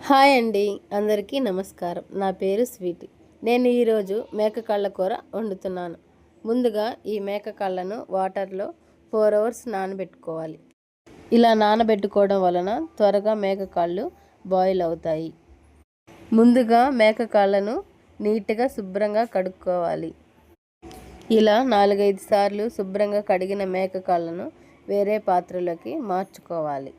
Hi అండి, అందరికీ నమస్కారం. నా పేరు స్వీటీ. నేను ఈరోజు మేక కాళ్ళ కూర వండుతున్నాను. ముందుగా ఈ మేక కాళ్ళను వాటర్లో 4 అవర్స్ నానబెట్టుకోవాలి. ఇలా నానబెట్టుకోవడం వలన త్వరగా మేక కాళ్ళు బాయిల్ అవుతాయి. ముందుగా మేక కాళ్ళను నీట్గా శుభ్రంగా కడుక్కోవాలి. ఇలా 4-5 సార్లు శుభ్రంగా కడిగిన మేక కాళ్ళను వేరే పాత్రలోకి మార్చుకోవాలి.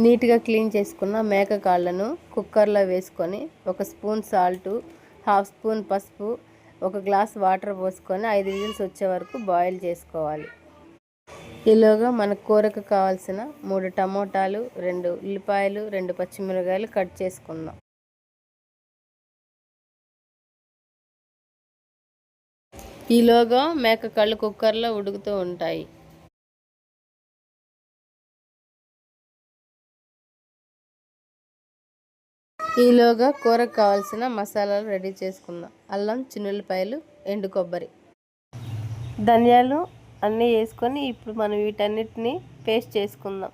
నీట్గా క్లీన్ చేసుకున్న మేక కాళ్ళను కుక్కర్లో వేసుకొని 1 స్పూన్ సాల్టు, 1/2 స్పూన్ పసుపు, 1 గ్లాస్ వాటర్ పోసుకొని 5 విజిల్స్ వచ్చే వరకు బాయిల్ చేసుకోవాలి. ఈలోగా మన కూరకు కావాల్సిన 3 టమోటాలు, 2 ఉల్లిపాయలు, 2 పచ్చిమిరపకాయలు కట్ చేసుకుందాం. ఈలోగా మేక కాళ్ళు కుక్కర్లో ఉడుకుతూ ఉంటాయి. ఈలోగా కూరకు కావాల్సిన మసాలాలు రెడీ చేసుకుందాం. అల్లం, చిన్నుల్లిపాయలు, ఎండు కొబ్బరి, ధనియాలు అన్నీ వేసుకొని ఇప్పుడు మనం వీటన్నిటిని పేస్ట్ చేసుకుందాం.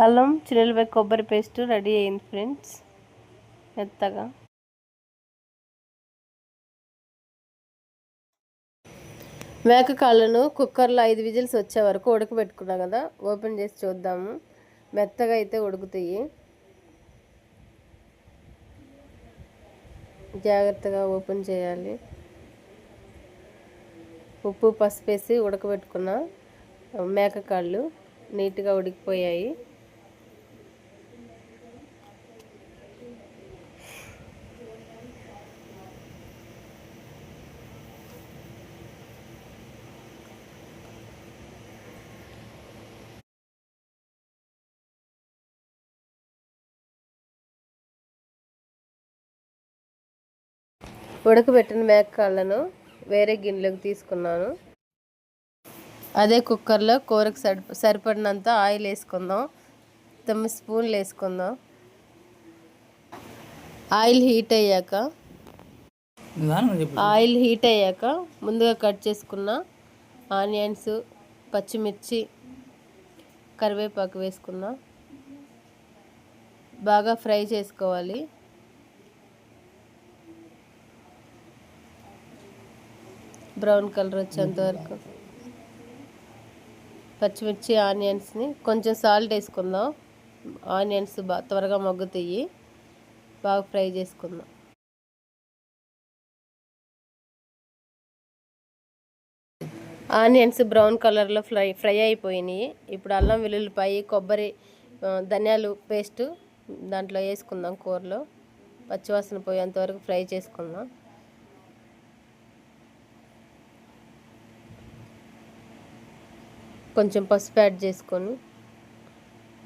అల్లం, చిన్నుల్లిపాయ, కొబ్బరి పేస్ట్ రెడీ అయింది ఫ్రెండ్స్. మెత్తగా మేక కాళ్ళను కుక్కర్లో 5 విజిల్స్ వచ్చే వరకు ఉడకబెట్టుకున్నాం కదా, ఓపెన్ చేసి చూద్దాము. మెత్తగా అయితే ఉడుకుతాయి. జాగ్రత్తగా ఓపెన్ చేయాలి. ఉప్పు, పసుపు వేసి ఉడకబెట్టుకున్న మేక కాళ్ళు నీట్గా ఉడికిపోయాయి. ఉడకబెట్టిన మేక కాళ్ళను వేరే గిన్నెలోకి తీసుకున్నాను. అదే కుక్కర్లో కూరకు సరిపడినంత ఆయిల్ వేసుకుందాం. 9 స్పూన్లు వేసుకుందాం. ఆయిల్ హీట్ అయ్యాక ముందుగా కట్ చేసుకున్న ఆనియన్స్, పచ్చిమిర్చి, కరివేపాకు వేసుకుందాం. బాగా ఫ్రై చేసుకోవాలి. బ్రౌన్ కలర్ వచ్చేంత వరకు పచ్చిమిర్చి, ఆనియన్స్ని కొంచెం సాల్ట్ వేసుకుందాం. ఆనియన్స్ త్వరగా మగ్గుతాయి. బాగా ఫ్రై చేసుకుందాం. ఆనియన్స్ బ్రౌన్ కలర్లో ఫ్రై అయిపోయినాయి. ఇప్పుడు అల్లం, వెల్లుల్లిపాయ, కొబ్బరి, ధనియాలు పేస్టు దాంట్లో వేసుకుందాం. కూరలో పచ్చివాసన పోయేంత వరకు ఫ్రై చేసుకుందాం. కొంచెం పసుపు యాడ్ చేసుకొని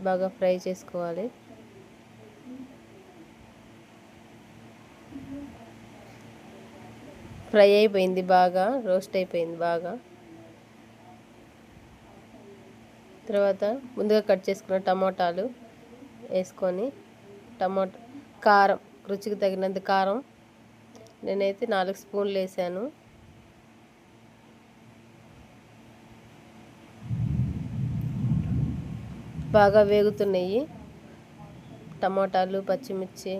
బాగా ఫ్రై చేసుకోవాలి. ఫ్రై అయిపోయింది, బాగా రోస్ట్ అయిపోయింది బాగా. తర్వాత ముందుగా కట్ చేసుకున్న టమోటాలు వేసుకొని కారం, రుచికి తగినంత కారం నేనైతే 4 స్పూన్లు వేసాను. బాగా వేగుతున్నాయి. టమాటాలు, పచ్చిమిర్చి,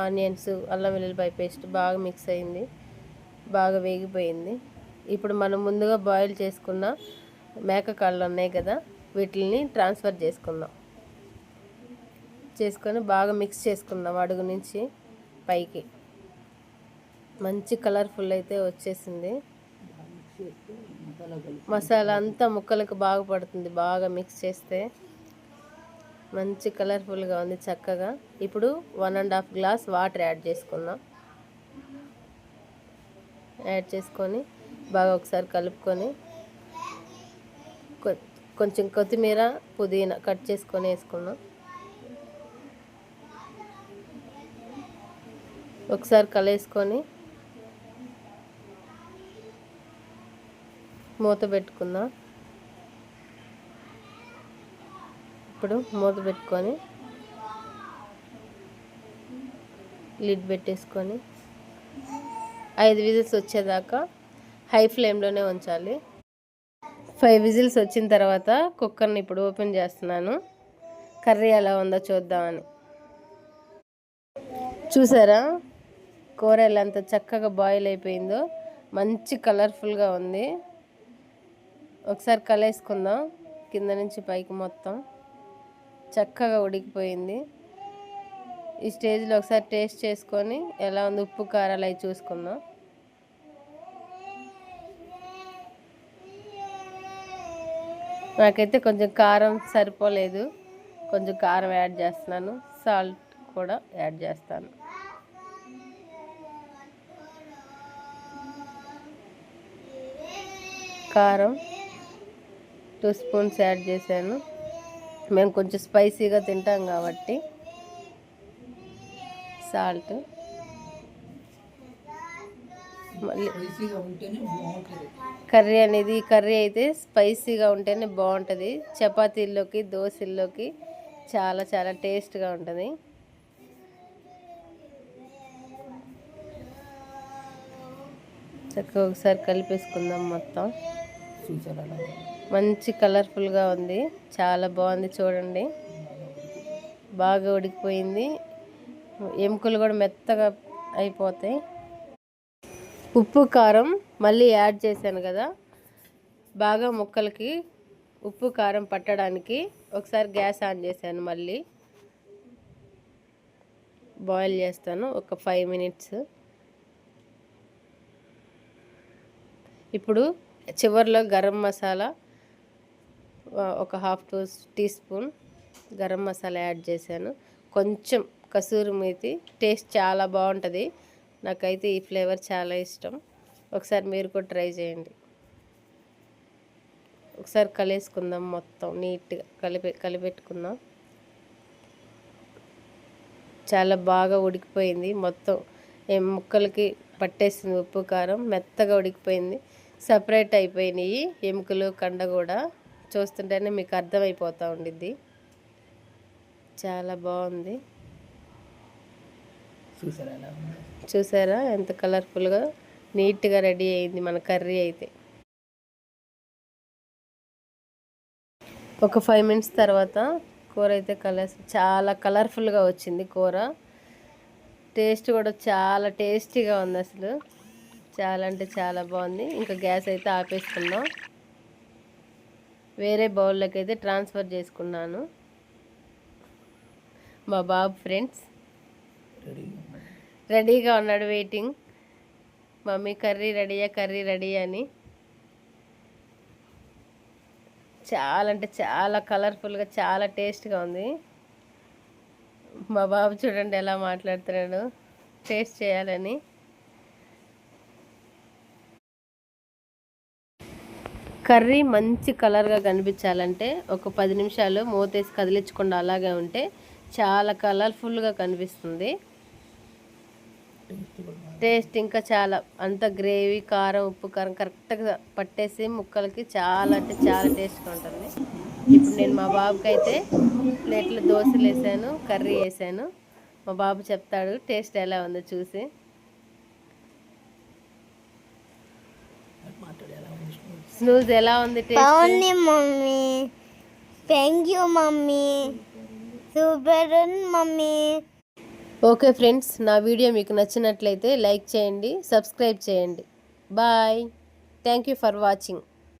ఆనియన్స్, అల్లం వెల్లుల్లిపాయ పేస్ట్ బాగా మిక్స్ అయింది. బాగా వేగిపోయింది. ఇప్పుడు మనం ముందుగా బాయిల్ చేసుకున్న మేక కాళ్ళు ఉన్నాయి కదా, వీటిని ట్రాన్స్ఫర్ చేసుకొని బాగా మిక్స్ చేసుకుందాం. అడుగు నుంచి పైకి మంచి కలర్ఫుల్ అయితే వచ్చేసింది. మసాలా అంతా ముక్కలకు బాగా పడుతుంది. బాగా మిక్స్ చేస్తే మంచి కలర్ఫుల్గా ఉంది చక్కగా. ఇప్పుడు 1.5 గ్లాస్ వాటర్ యాడ్ చేసుకొని బాగా ఒకసారి కలుపుకొని కొంచెం కొత్తిమీర, పుదీనా కట్ చేసుకొని వేసుకుందాం. ఒకసారి కలేసుకొని మూత పెట్టుకుందాం. ఇప్పుడు మూత పెట్టుకొని లిడ్ పెట్టేసుకొని 5 విజిల్స్ వచ్చేదాకా హై ఫ్లేమ్లోనే ఉంచాలి. 5 విజిల్స్ వచ్చిన తర్వాత కుక్కర్ని ఇప్పుడు ఓపెన్ చేస్తున్నాను. కర్రీ ఎలా ఉందో చూద్దామని. చూసారా కూర ఎలా ఎంత చక్కగా బాయిల్ అయిపోయిందో, మంచి కలర్ఫుల్గా ఉంది. ఒకసారి కలేసుకుందాం. కింద నుంచి పైకి మొత్తం చక్కగా ఉడికిపోయింది. ఈ స్టేజ్లో ఒకసారి టేస్ట్ చేసుకొని ఎలా ఉంది, ఉప్పు కారాలు అవి చూసుకుందాం. నాకైతే కొంచెం కారం సరిపోలేదు, కొంచెం కారం యాడ్ చేస్తున్నాను. సాల్ట్ కూడా యాడ్ చేస్తాను. కారం 2 స్పూన్స్ యాడ్ చేశాను. మేము కొంచెం స్పైసీగా తింటాం కాబట్టి. సాల్ట్ మళ్ళీ కర్రీ అయితే స్పైసీగా ఉంటేనే బాగుంటుంది. చపాతీల్లోకి, దోశల్లోకి చాలా చాలా టేస్ట్గా ఉంటుంది. చక్కగా ఒకసారి కలిపేసుకుందాం మొత్తం. మంచి కలర్ఫుల్గా ఉంది, చాలా బాగుంది. చూడండి బాగా ఉడికిపోయింది. ఎముకలు కూడా మెత్తగా అయిపోతాయి. ఉప్పు కారం మళ్ళీ యాడ్ చేశాను కదా, బాగా ముక్కలకి ఉప్పు కారం పట్టడానికి ఒకసారి గ్యాస్ ఆన్ చేశాను. మళ్ళీ బాయిల్ చేస్తాను ఒక 5 మినిట్స్. ఇప్పుడు చివరిలో గరం మసాలా ఒక 1/2 teaspoon garam masala add చేశాను. కొంచెం కసూరి మేతి, టేస్ట్ చాలా బాగుంటుంది. నాకైతే ఈ ఫ్లేవర్ చాలా ఇష్టం. ఒకసారి మీరు కూడా ట్రై చేయండి. ఒకసారి కలిపేసుకుందాం, మొత్తం నీట్గా కలిపెట్టుకుందాం. చాలా బాగా ఉడికిపోయింది మొత్తం. ముక్కలకి పట్టేసింది ఉప్పు కారం, మెత్తగా ఉడికిపోయింది. సపరేట్ అయిపోయినాయి ఎముకలు, కండ కూడా. చూస్తుంటేనే మీకు అర్థమైపోతూ ఉండిద్ది. చాలా బాగుంది. చూసారా ఎంత కలర్ఫుల్గా నీట్గా రెడీ అయింది మన కర్రీ అయితే. ఒక 5 మినిట్స్ తర్వాత కూర అయితే చాలా కలర్ఫుల్గా వచ్చింది కూర. టేస్ట్ కూడా చాలా టేస్టీగా ఉంది. అసలు చాలా అంటే చాలా బాగుంది. ఇంకా గ్యాస్ అయితే ఆపేసుకుందాం. వేరే బౌల్లోకి అయితే ట్రాన్స్ఫర్ చేసుకున్నాను. మా బాబు ఫ్రెండ్స్ రెడీగా ఉన్నాడు, వెయిటింగ్. మమ్మీ కర్రీ రెడీ అని. చాలా అంటే చాలా కలర్ఫుల్గా, చాలా టేస్ట్గా ఉంది. మా బాబు చూడండి ఎలా మాట్లాడుతున్నాడు టేస్ట్ చేయాలని. కర్రీ మంచి కలర్గా కనిపించాలంటే ఒక 10 నిమిషాలు మూతేసి కదిలించకుండా అలాగే ఉంటే చాలా కలర్ఫుల్గా కనిపిస్తుంది. టేస్ట్ ఇంకా చాలా, అంత గ్రేవీ, కారం, ఉప్పు కారం కరెక్ట్గా పట్టేసి ముక్కలకి చాలా అంటే చాలా టేస్ట్గా ఉంటుంది. ఇప్పుడు నేను మా బాబుకి అయితే ప్లేట్లో దోశలు వేసాను, కర్రీ వేసాను. మా బాబు చెప్తాడు టేస్ట్ ఎలా ఉందో చూసి. స్నూజ్ ఎలా ఉంది టేస్ట్? బాగుంది mummy, thank you mummy, super mummy. Okay friends, నా వీడియో మీకు నచ్చినట్లయితే లైక్ చేయండి, సబ్స్క్రైబ్ చేయండి. Bye. Thank you for watching.